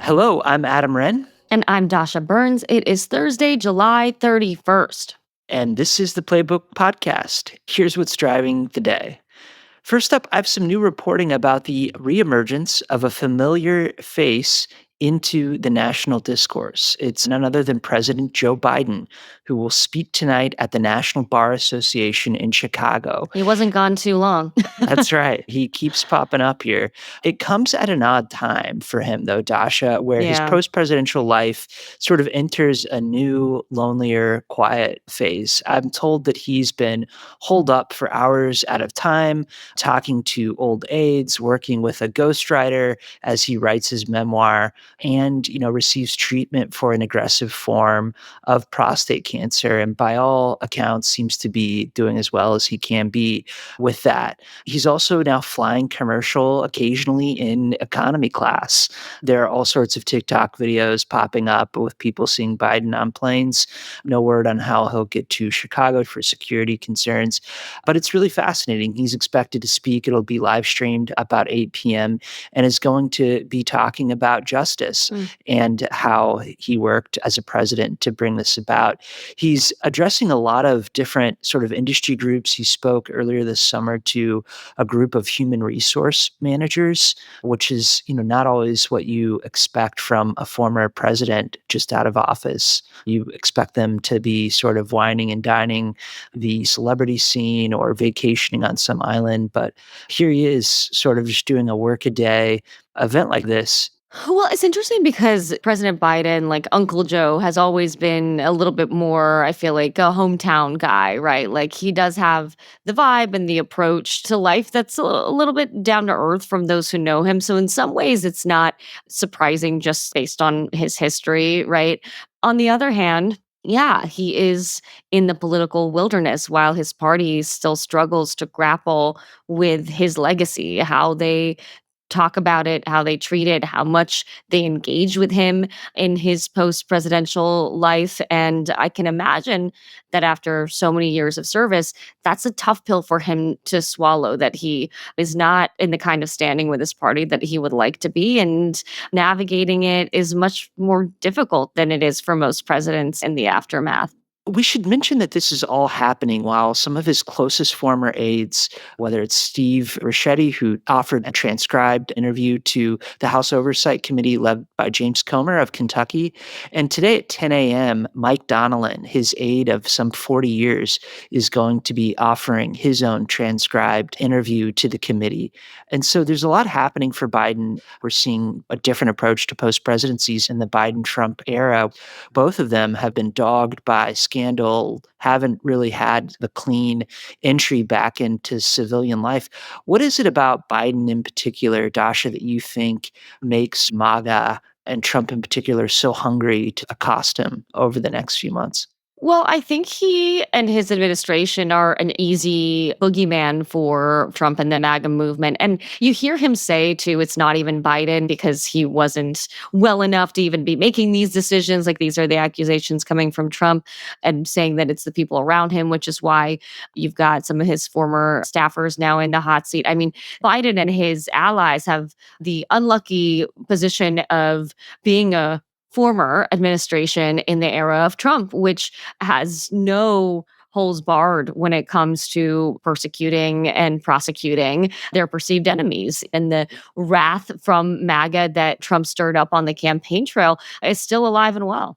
Hello, I'm Adam Wren, And I'm Dasha Burns. It is Thursday, July 31st. and this is the Playbook podcast. Here's what's driving the day. First up, I have some new reporting about the reemergence of a familiar face into the national discourse. It's none other than President Joe Biden, who will speak tonight at the National Bar Association in Chicago. He wasn't gone too long. That's right. He keeps popping up here. It comes at an odd time for him, though, Dasha, where his Yeah. post presidential life sort of enters a new, lonelier, quiet phase. I'm told that he's been holed up for hours at a time, talking to old aides, working with a ghostwriter as he writes his memoir, and, receives treatment for an aggressive form of prostate cancer. And by all accounts, seems to be doing as well as he can be with that. He's also now flying commercial occasionally in economy class. There are all sorts of TikTok videos popping up with people seeing Biden on planes. No word on how he'll get to Chicago for security concerns, but it's really fascinating. He's expected to speak. It'll be live streamed about 8 p.m. and is going to be talking about justice Mm. and how he worked as a president to bring this about. He's addressing a lot of different sort of industry groups. He spoke earlier this summer to a group of human resource managers, which is, not always what you expect from a former president just out of office. You expect them to be sort of whining and dining the celebrity scene or vacationing on some island, but here he is sort of just doing a workaday event like this. Well, it's interesting because President Biden, like Uncle Joe, has always been a little bit more, I feel like, a hometown guy, right? Like he does have the vibe and the approach to life that's a little bit down to earth from those who know him. So, in some ways, it's not surprising just based on his history, right? On the other hand, yeah, he is in the political wilderness while his party still struggles to grapple with his legacy, how they talk about it, how they treat it, how much they engage with him in his post presidential life. And I can imagine that after so many years of service, that's a tough pill for him to swallow, that he is not in the kind of standing with his party that he would like to be. And navigating it is much more difficult than it is for most presidents in the aftermath. We should mention that this is all happening while some of his closest former aides, whether it's Steve Ricchetti, who offered a transcribed interview to the House Oversight Committee led by James Comer of Kentucky, and today at 10 a.m., Mike Donnellan, his aide of some 40 years, is going to be offering his own transcribed interview to the committee. And so there's a lot happening for Biden. We're seeing a different approach to post presidencies in the Biden-Trump era. Both of them have been dogged by scandal, haven't really had the clean entry back into civilian life. What is it about Biden in particular, Dasha, that you think makes MAGA and Trump in particular so hungry to accost him over the next few months? Well, I think he and his administration are an easy boogeyman for Trump and the MAGA movement. And you hear him say, too, it's not even Biden because he wasn't well enough to even be making these decisions. Like these are the accusations coming from Trump and saying that it's the people around him, which is why you've got some of his former staffers now in the hot seat. I mean, Biden and his allies have the unlucky position of being a former administration in the era of Trump, which has no holds barred when it comes to persecuting and prosecuting their perceived enemies. And the wrath from MAGA that Trump stirred up on the campaign trail is still alive and well.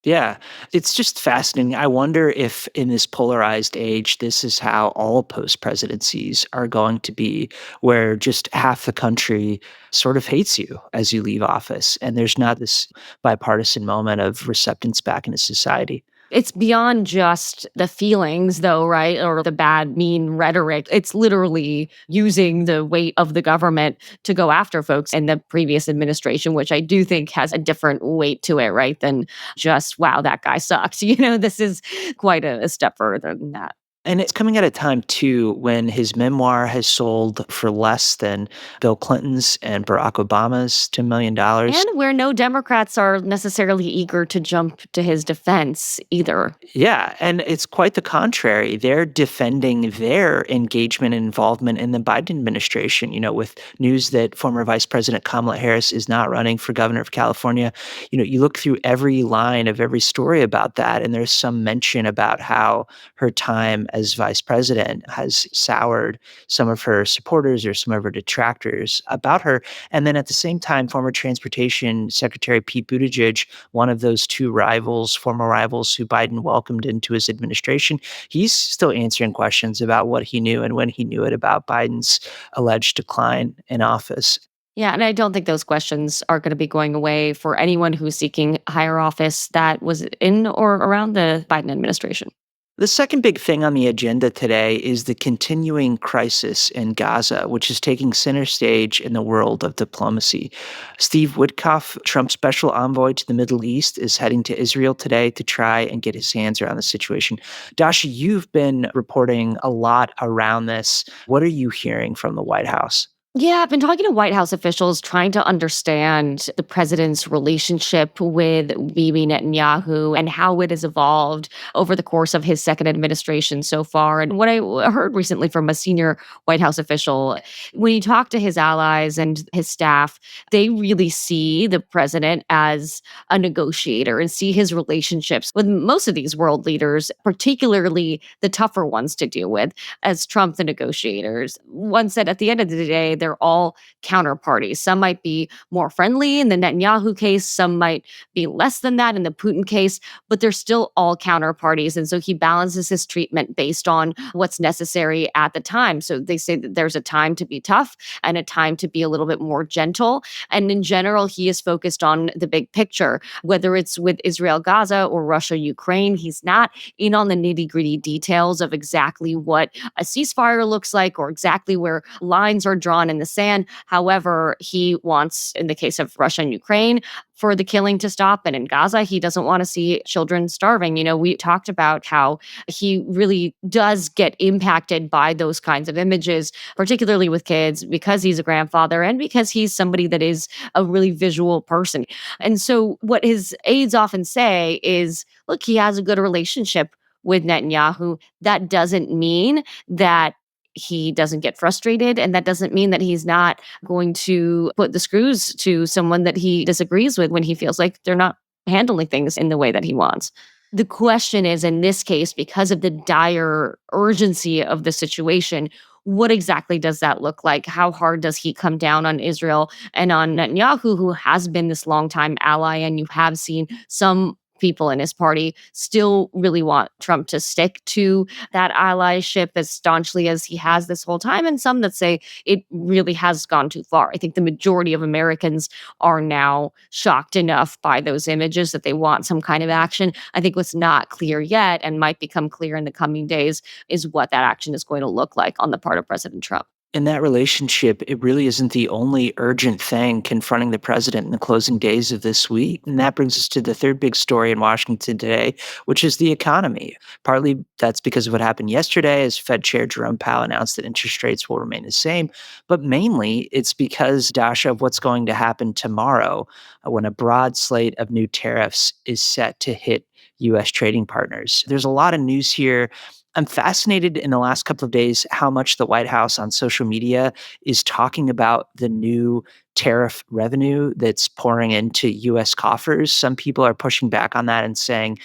Yeah, it's just fascinating. I wonder if in this polarized age, this is how all post presidencies are going to be, where just half the country sort of hates you as you leave office. And there's not this bipartisan moment of receptance back into society. It's beyond just the feelings, though, right? Or the bad, mean rhetoric. It's literally using the weight of the government to go after folks in the previous administration, which I do think has a different weight to it, right? Than just, wow, that guy sucks. This is quite a step further than that. And it's coming at a time too when his memoir has sold for less than Bill Clinton's and Barack Obama's $10 million. And where no Democrats are necessarily eager to jump to his defense either. Yeah, and it's quite the contrary. They're defending their engagement and involvement in the Biden administration, with news that former Vice President Kamala Harris is not running for governor of California. You look through every line of every story about that, and there's some mention about how her time as vice president has soured some of her supporters or some of her detractors about her. And then at the same time, former Transportation Secretary Pete Buttigieg, one of those two rivals, former rivals who Biden welcomed into his administration, he's still answering questions about what he knew and when he knew it about Biden's alleged decline in office. Yeah, and I don't think those questions are going to be going away for anyone who's seeking higher office that was in or around the Biden administration. The second big thing on the agenda today is the continuing crisis in Gaza, which is taking center stage in the world of diplomacy. Steve Witkoff, Trump's special envoy to the Middle East, is heading to Israel today to try and get his hands around the situation. Dasha, you've been reporting a lot around this. What are you hearing from the White House? Yeah, I've been talking to White House officials trying to understand the president's relationship with Bibi Netanyahu and how it has evolved over the course of his second administration so far. And what heard recently from a senior White House official, when he talked to his allies and his staff, they really see the president as a negotiator and see his relationships with most of these world leaders, particularly the tougher ones to deal with, as Trump the negotiators. One said at the end of the day, they're all counterparties. Some might be more friendly in the Netanyahu case, some might be less than that in the Putin case, but they're still all counterparties. And so he balances his treatment based on what's necessary at the time. So they say that there's a time to be tough and a time to be a little bit more gentle. And in general, he is focused on the big picture, whether it's with Israel, Gaza, or Russia, Ukraine. He's not in on the nitty gritty details of exactly what a ceasefire looks like or exactly where lines are drawn in the sand. However, he wants, in the case of Russia and Ukraine, for the killing to stop. And in Gaza, he doesn't want to see children starving. We talked about how he really does get impacted by those kinds of images, particularly with kids, because he's a grandfather and because he's somebody that is a really visual person. And so, what his aides often say is, look, he has a good relationship with Netanyahu. That doesn't mean that he doesn't get frustrated. And that doesn't mean that he's not going to put the screws to someone that he disagrees with when he feels like they're not handling things in the way that he wants. The question is, in this case, because of the dire urgency of the situation, what exactly does that look like? How hard does he come down on Israel and on Netanyahu, who has been this longtime ally? And you have seen some people in his party still really want Trump to stick to that allyship as staunchly as he has this whole time, and some that say it really has gone too far. I think the majority of Americans are now shocked enough by those images that they want some kind of action. I think what's not clear yet and might become clear in the coming days is what that action is going to look like on the part of President Trump. In that relationship, it really isn't the only urgent thing confronting the president in the closing days of this week. And that brings us to the third big story in Washington today, which is the economy. Partly that's because of what happened yesterday as Fed Chair Jerome Powell announced that interest rates will remain the same. But mainly it's because, Dasha, of what's going to happen tomorrow when a broad slate of new tariffs is set to hit U.S. trading partners. There's a lot of news here. I'm fascinated in the last couple of days how much the White House on social media is talking about the new tariff revenue that's pouring into US coffers. Some people are pushing back on that and saying,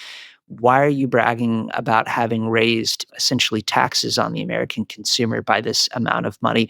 why are you bragging about having raised essentially taxes on the American consumer by this amount of money?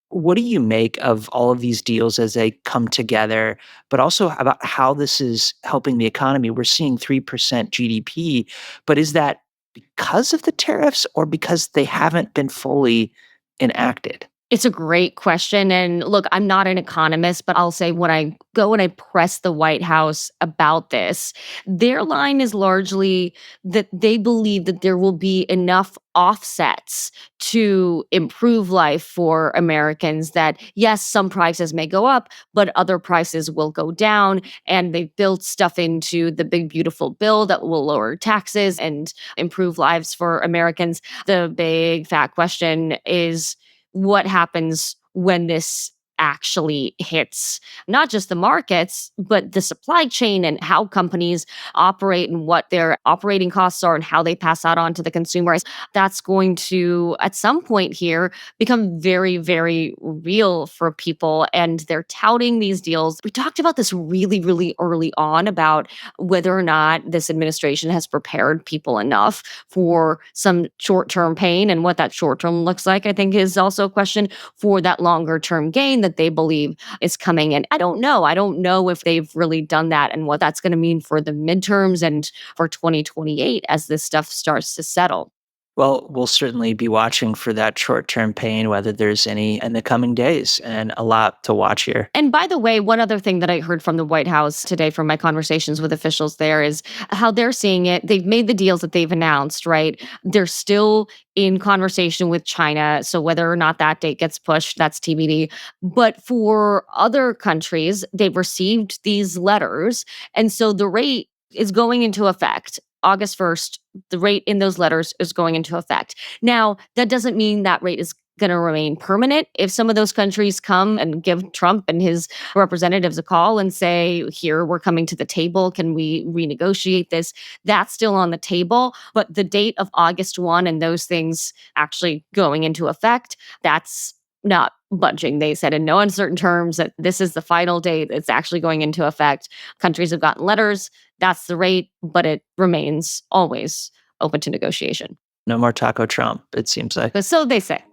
What do you make of all of these deals as they come together, but also about how this is helping the economy? We're seeing 3% GDP, but is that because of the tariffs or because they haven't been fully enacted? It's a great question. And look, I'm not an economist, but I'll say when I go and I press the White House about this, their line is largely that they believe that there will be enough offsets to improve life for Americans that, yes, some prices may go up, but other prices will go down. And they've built stuff into the big, beautiful bill that will lower taxes and improve lives for Americans. The big fat question is, what happens when this actually hits not just the markets, but the supply chain and how companies operate and what their operating costs are and how they pass that on to the consumers. That's going to, at some point here, become very, very real for people. And they're touting these deals. We talked about this really, really early on about whether or not this administration has prepared people enough for some short term pain, and what that short term looks like, I think, is also a question for that longer term gain that they believe is coming. And I don't know. I don't know if they've really done that and what that's going to mean for the midterms and for 2028 as this stuff starts to settle. Well, we'll certainly be watching for that short-term pain, whether there's any in the coming days, and a lot to watch here. And by the way, one other thing that I heard from the White House today from my conversations with officials there is how they're seeing it. They've made the deals that they've announced, right? They're still in conversation with China. So whether or not that date gets pushed, that's TBD. But for other countries, they've received these letters. And so the rate is going into effect. August 1st, the rate in those letters is going into effect. Now, that doesn't mean that rate is going to remain permanent. If some of those countries come and give Trump and his representatives a call and say, here, we're coming to the table, can we renegotiate this? That's still on the table. But the date of August 1 and those things actually going into effect, that's not budging. They said in no uncertain terms that this is the final date. It's actually going into effect. Countries have gotten letters. That's the rate, but it remains always open to negotiation. No more Taco Trump, it seems like. But so they say.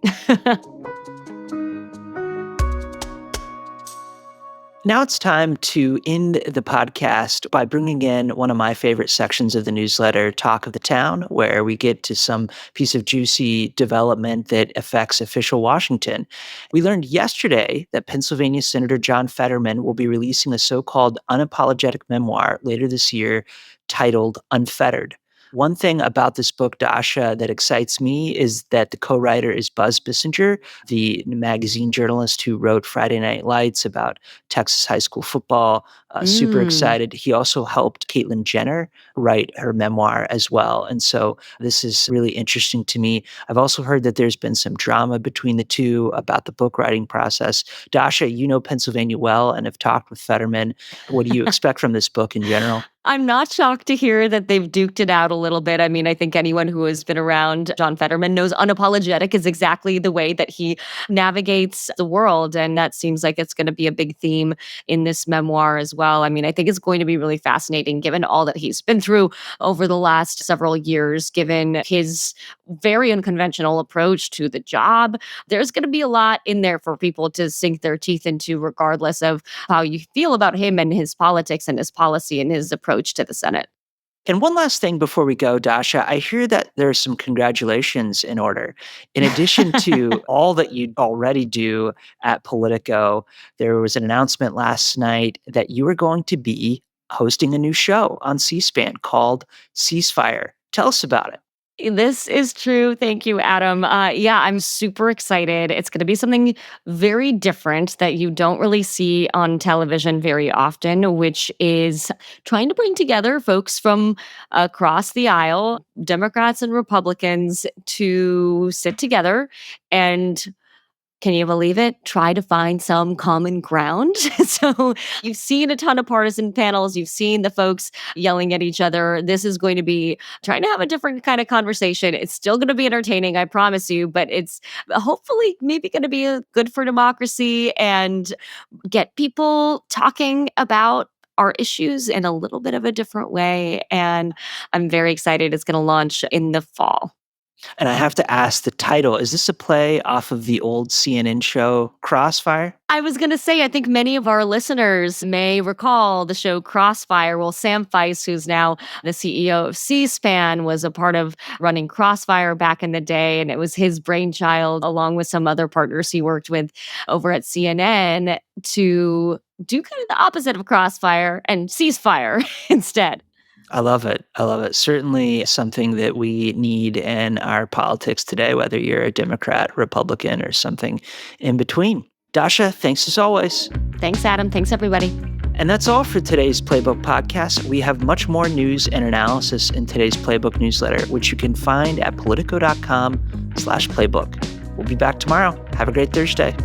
Now it's time to end the podcast by bringing in one of my favorite sections of the newsletter, Talk of the Town, where we get to some piece of juicy development that affects official Washington. We learned yesterday that Pennsylvania Senator John Fetterman will be releasing a so-called unapologetic memoir later this year titled Unfettered. One thing about this book, Dasha, that excites me is that the co-writer is Buzz Bissinger, the magazine journalist who wrote Friday Night Lights about Texas high school football. Super Mm. excited. He also helped Caitlyn Jenner write her memoir as well. And so this is really interesting to me. I've also heard that there's been some drama between the two about the book writing process. Dasha, you know Pennsylvania well and have talked with Fetterman. What do you expect from this book in general? I'm not shocked to hear that they've duked it out a little bit. I mean, I think anyone who has been around John Fetterman knows unapologetic is exactly the way that he navigates the world. And that seems like it's going to be a big theme in this memoir as well. I mean, I think it's going to be really fascinating given all that he's been through over the last several years, given his very unconventional approach to the job. There's going to be a lot in there for people to sink their teeth into, regardless of how you feel about him and his politics and his policy and his approach to the Senate. And one last thing before we go, Dasha, I hear that there's some congratulations in order. In addition to all that you already do at Politico, there was an announcement last night that you are going to be hosting a new show on C-SPAN called Ceasefire. Tell us about it. This is true. Thank you, Adam. Yeah, I'm super excited. It's going to be something very different that you don't really see on television very often, which is trying to bring together folks from across the aisle, Democrats and Republicans, to sit together and, can you believe it? Try to find some common ground. So you've seen a ton of partisan panels. You've seen the folks yelling at each other. This is going to be trying to have a different kind of conversation. It's still going to be entertaining, I promise you, but it's hopefully maybe going to be good for democracy and get people talking about our issues in a little bit of a different way. And I'm very excited. It's going to launch in the fall. And I have to ask, the title, is this a play off of the old CNN show Crossfire? I was going to say, I think many of our listeners may recall the show Crossfire. Well, Sam Feist, who's now the CEO of C-SPAN, was a part of running Crossfire back in the day. And it was his brainchild, along with some other partners he worked with over at CNN, to do kind of the opposite of Crossfire and ceasefire instead. I love it. I love it. Certainly something that we need in our politics today, whether you're a Democrat, Republican, or something in between. Dasha, thanks as always. Thanks, Adam. Thanks, everybody. And that's all for today's Playbook podcast. We have much more news and analysis in today's Playbook newsletter, which you can find at politico.com/playbook. We'll be back tomorrow. Have a great Thursday.